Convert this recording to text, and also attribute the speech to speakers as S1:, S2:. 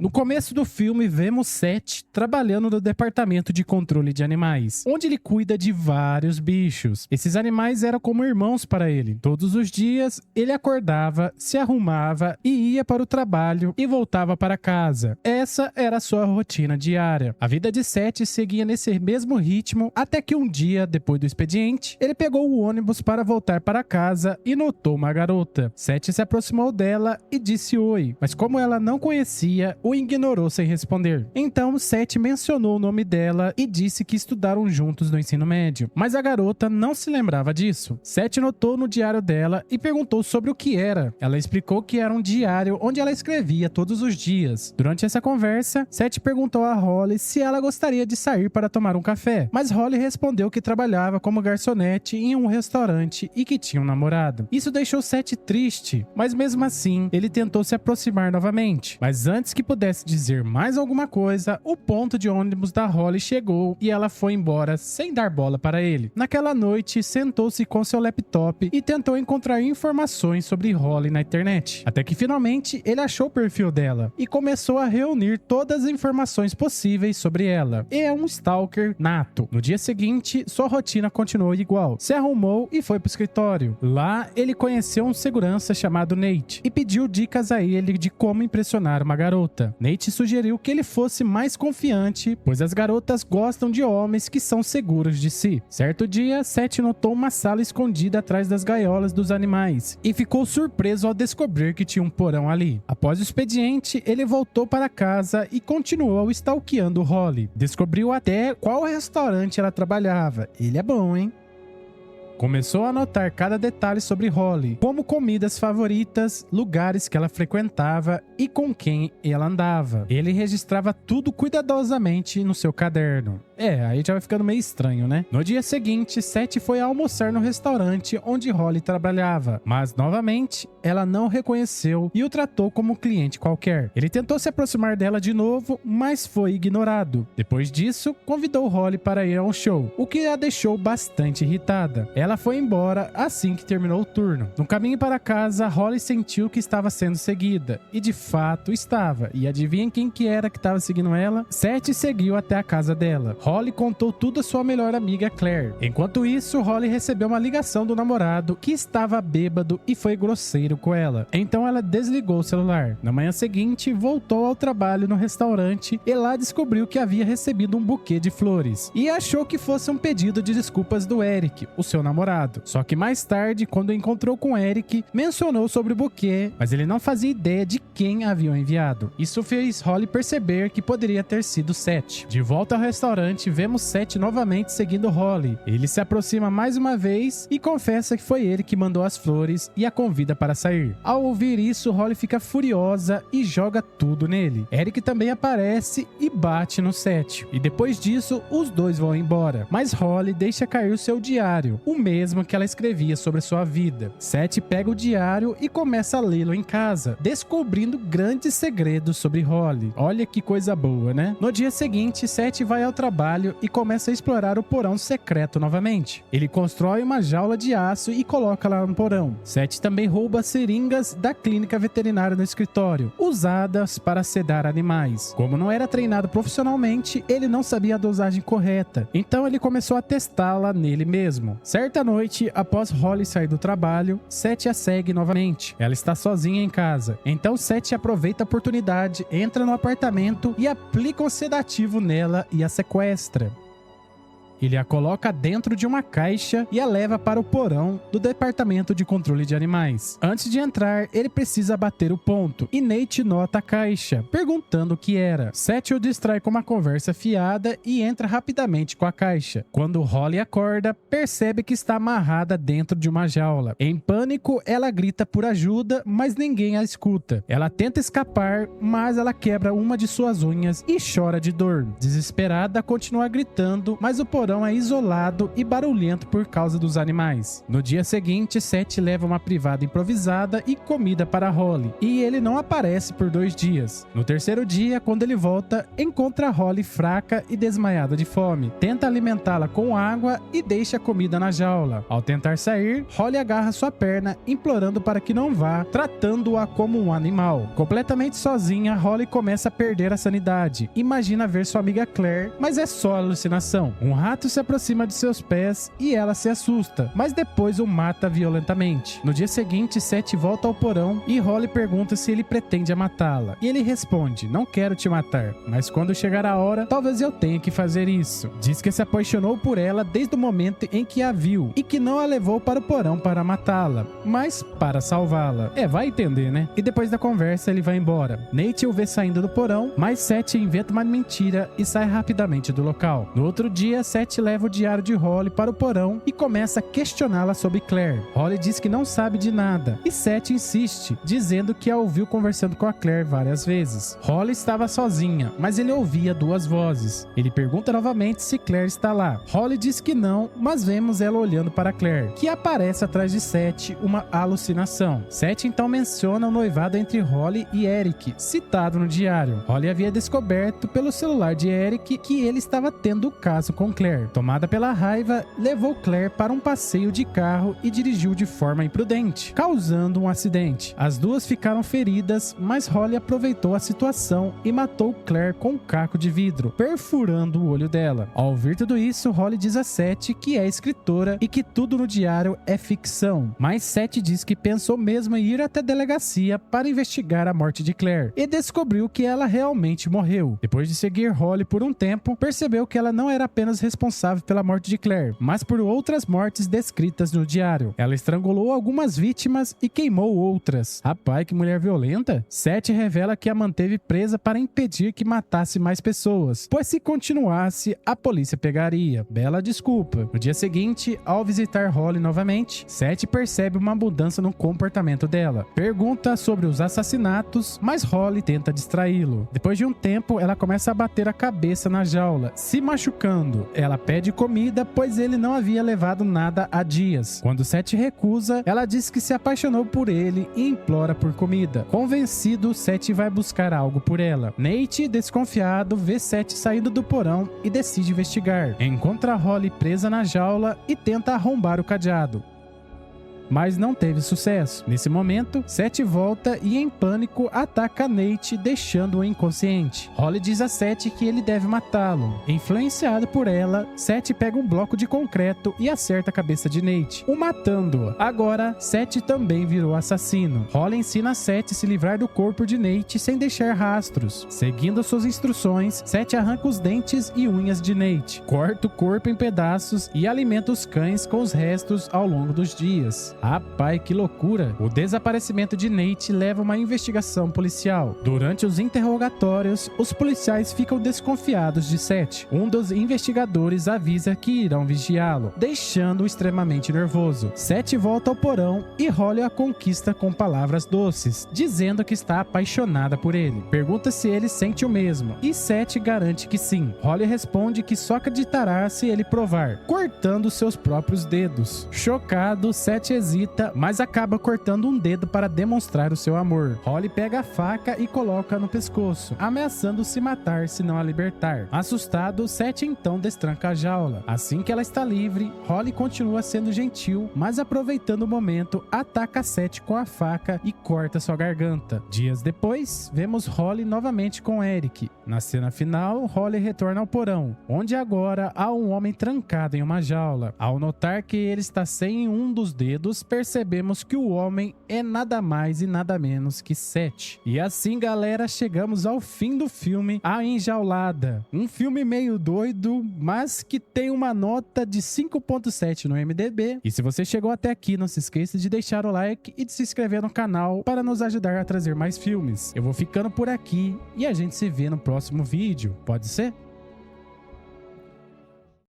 S1: No começo do filme, vemos Seth trabalhando no departamento de controle de animais, onde ele cuida de vários bichos. Esses animais eram como irmãos para ele. Todos os dias, ele acordava, se arrumava e ia para o trabalho e voltava para casa. Essa era a sua rotina diária. A vida de Seth seguia nesse mesmo ritmo até que um dia, depois do expediente, ele pegou o ônibus para voltar para casa e notou uma garota. Seth se aproximou dela e disse oi, mas como ela não conhecia, o ignorou sem responder. Então, Seth mencionou o nome dela e disse que estudaram juntos no ensino médio, mas a garota não se lembrava disso. Seth notou no diário dela e perguntou sobre o que era. Ela explicou que era um diário onde ela escrevia todos os dias. Durante essa conversa, Seth perguntou a Holly se ela gostaria de sair para tomar um café, mas Holly respondeu que trabalhava como garçonete em um restaurante e que tinha um namorado. Isso deixou Seth triste, mas mesmo assim, ele tentou se aproximar novamente. Mas antes que pudesse dizer mais alguma coisa, o ponto de ônibus da Holly chegou e ela foi embora sem dar bola para ele. Naquela noite, sentou-se com seu laptop e tentou encontrar informações sobre Holly na internet. Até que finalmente ele achou o perfil dela e começou a reunir todas as informações possíveis sobre ela. E é um stalker nato. No dia seguinte, sua rotina continuou igual. Se arrumou e foi pro escritório. Lá, ele conheceu um segurança chamado Nate e pediu dicas a ele de como impressionar uma garota. Nate sugeriu que ele fosse mais confiante, pois as garotas gostam de homens que são seguros de si. Certo dia, Seth notou uma sala escondida atrás das gaiolas dos animais e ficou surpreso ao descobrir que tinha um porão ali. Após o expediente, ele voltou para casa e continuou stalkeando Holly. Descobriu até qual restaurante ela trabalhava. Ele é bom, hein? Começou a anotar cada detalhe sobre Holly, como comidas favoritas, lugares que ela frequentava e com quem ela andava. Ele registrava tudo cuidadosamente no seu caderno. Aí já vai ficando meio estranho, né? No dia seguinte, Seth foi almoçar no restaurante onde Holly trabalhava, mas novamente ela não reconheceu e o tratou como cliente qualquer. Ele tentou se aproximar dela de novo, mas foi ignorado. Depois disso, convidou Holly para ir a um show, o que a deixou bastante irritada. Ela foi embora assim que terminou o turno. No caminho para casa, Holly sentiu que estava sendo seguida, e de fato estava. E adivinha quem que era que estava seguindo ela? Seth seguiu até a casa dela. Holly contou tudo a sua melhor amiga Claire. Enquanto isso, Holly recebeu uma ligação do namorado que estava bêbado e foi grosseiro com ela. Então ela desligou o celular. Na manhã seguinte, voltou ao trabalho no restaurante e lá descobriu que havia recebido um buquê de flores e achou que fosse um pedido de desculpas do Eric, o seu namorado. Só que mais tarde, quando encontrou com Eric, mencionou sobre o buquê, mas ele não fazia ideia de quem havia enviado. Isso fez Holly perceber que poderia ter sido Seth. De volta ao restaurante, vemos Seth novamente seguindo Holly. Ele se aproxima mais uma vez e confessa que foi ele que mandou as flores e a convida para sair. Ao ouvir isso, Holly fica furiosa e joga tudo nele. Eric também aparece e bate no Seth. E depois disso, os dois vão embora. Mas Holly deixa cair o seu diário, o mesmo que ela escrevia sobre sua vida. Seth pega o diário e começa a lê-lo em casa, descobrindo grandes segredos sobre Holly. Olha que coisa boa, né? No dia seguinte, Seth vai ao trabalho e começa a explorar o porão secreto novamente. Ele constrói uma jaula de aço e coloca lá no porão. Seth também rouba seringas da clínica veterinária no escritório, usadas para sedar animais. Como não era treinado profissionalmente, ele não sabia a dosagem correta, então ele começou a testá-la nele mesmo. Certa noite, após Holly sair do trabalho, Seth a segue novamente. Ela está sozinha em casa. Então Seth aproveita a oportunidade, entra no apartamento e aplica um sedativo nela e a sequestra. Ele a coloca dentro de uma caixa e a leva para o porão do departamento de controle de animais. Antes de entrar, ele precisa bater o ponto e Nate nota a caixa, perguntando o que era. Seth o distrai com uma conversa fiada e entra rapidamente com a caixa. Quando Holly acorda, percebe que está amarrada dentro de uma jaula. Em pânico, ela grita por ajuda, mas ninguém a escuta. Ela tenta escapar, mas ela quebra uma de suas unhas e chora de dor. Desesperada, continua gritando, mas o porão porão é isolado e barulhento por causa dos animais. No dia seguinte, Seth leva uma privada improvisada e comida para Holly, e ele não aparece por 2 dias. No terceiro dia, quando ele volta, encontra Holly fraca e desmaiada de fome. Tenta alimentá-la com água e deixa a comida na jaula. Ao tentar sair, Holly agarra sua perna, implorando para que não vá, tratando-a como um animal. Completamente sozinha, Holly começa a perder a sanidade. Imagina ver sua amiga Claire, mas é só alucinação. Um rato se aproxima de seus pés e ela se assusta, mas depois o mata violentamente. No dia seguinte, Seth volta ao porão e Holly pergunta se ele pretende matá-la. E ele responde: não quero te matar, mas quando chegar a hora, talvez eu tenha que fazer isso. Diz que se apaixonou por ela desde o momento em que a viu e que não a levou para o porão para matá-la, mas para salvá-la. Vai entender, né? E depois da conversa, ele vai embora. Nate o vê saindo do porão, mas Seth inventa uma mentira e sai rapidamente do local. No outro dia, Seth leva o diário de Holly para o porão e começa a questioná-la sobre Claire. Holly diz que não sabe de nada e Seth insiste, dizendo que a ouviu conversando com a Claire várias vezes. Holly estava sozinha, mas ele ouvia 2 vozes. Ele pergunta novamente se Claire está lá. Holly diz que não, mas vemos ela olhando para Claire, que aparece atrás de Seth, uma alucinação. Seth então menciona o noivado entre Holly e Eric, citado no diário. Holly havia descoberto pelo celular de Eric que ele estava tendo o caso com Claire. Tomada pela raiva, levou Claire para um passeio de carro e dirigiu de forma imprudente, causando um acidente. As duas ficaram feridas, mas Holly aproveitou a situação e matou Claire com um caco de vidro, perfurando o olho dela. Ao ouvir tudo isso, Holly diz a Seth que é escritora e que tudo no diário é ficção, mas Seth diz que pensou mesmo em ir até a delegacia para investigar a morte de Claire e descobriu que ela realmente morreu. Depois de seguir Holly por um tempo, percebeu que ela não era apenas responsável pela morte de Claire, mas por outras mortes descritas no diário. Ela estrangulou algumas vítimas e queimou outras. Rapaz, que mulher violenta! Seth revela que a manteve presa para impedir que matasse mais pessoas, pois se continuasse, a polícia pegaria. Bela desculpa. No dia seguinte, ao visitar Holly novamente, Seth percebe uma mudança no comportamento dela. Pergunta sobre os assassinatos, mas Holly tenta distraí-lo. Depois de um tempo, ela começa a bater a cabeça na jaula, se machucando. Ela pede comida, pois ele não havia levado nada há dias. Quando Seth recusa, ela diz que se apaixonou por ele e implora por comida. Convencido, Seth vai buscar algo por ela. Nate, desconfiado, vê Seth saindo do porão e decide investigar. Encontra Holly presa na jaula e tenta arrombar o cadeado, mas não teve sucesso. Nesse momento, Seth volta e em pânico ataca Nate, deixando-o inconsciente. Holly diz a Seth que ele deve matá-lo. Influenciado por ela, Seth pega um bloco de concreto e acerta a cabeça de Nate, o matando-o. Agora, Seth também virou assassino. Holly ensina a Seth a se livrar do corpo de Nate sem deixar rastros. Seguindo suas instruções, Seth arranca os dentes e unhas de Nate, corta o corpo em pedaços e alimenta os cães com os restos ao longo dos dias. Rapaz, que loucura! O desaparecimento de Nate leva a uma investigação policial. Durante os interrogatórios, os policiais ficam desconfiados de Seth. Um dos investigadores avisa que irão vigiá-lo, deixando-o extremamente nervoso. Seth volta ao porão e Holly a conquista com palavras doces, dizendo que está apaixonada por ele. Pergunta se ele sente o mesmo, e Seth garante que sim. Holly responde que só acreditará se ele provar, cortando seus próprios dedos. Chocado, Seth hesita, mas acaba cortando um dedo para demonstrar o seu amor. Holly pega a faca e coloca no pescoço, ameaçando se matar se não a libertar. Assustado, Seth então destranca a jaula. Assim que ela está livre, Holly continua sendo gentil, mas aproveitando o momento, ataca Seth com a faca e corta sua garganta. Dias depois, vemos Holly novamente com Eric. Na cena final, Holly retorna ao porão, onde agora há um homem trancado em uma jaula. Ao notar que ele está sem um dos dedos, percebemos que o homem é nada mais e nada menos que Seth. E assim, galera, chegamos ao fim do filme A Enjaulada. Um filme meio doido, mas que tem uma nota de 5.7 no IMDb. E se você chegou até aqui, não se esqueça de deixar o like e de se inscrever no canal para nos ajudar a trazer mais filmes. Eu vou ficando por aqui e a gente se vê no próximo vídeo. Pode ser?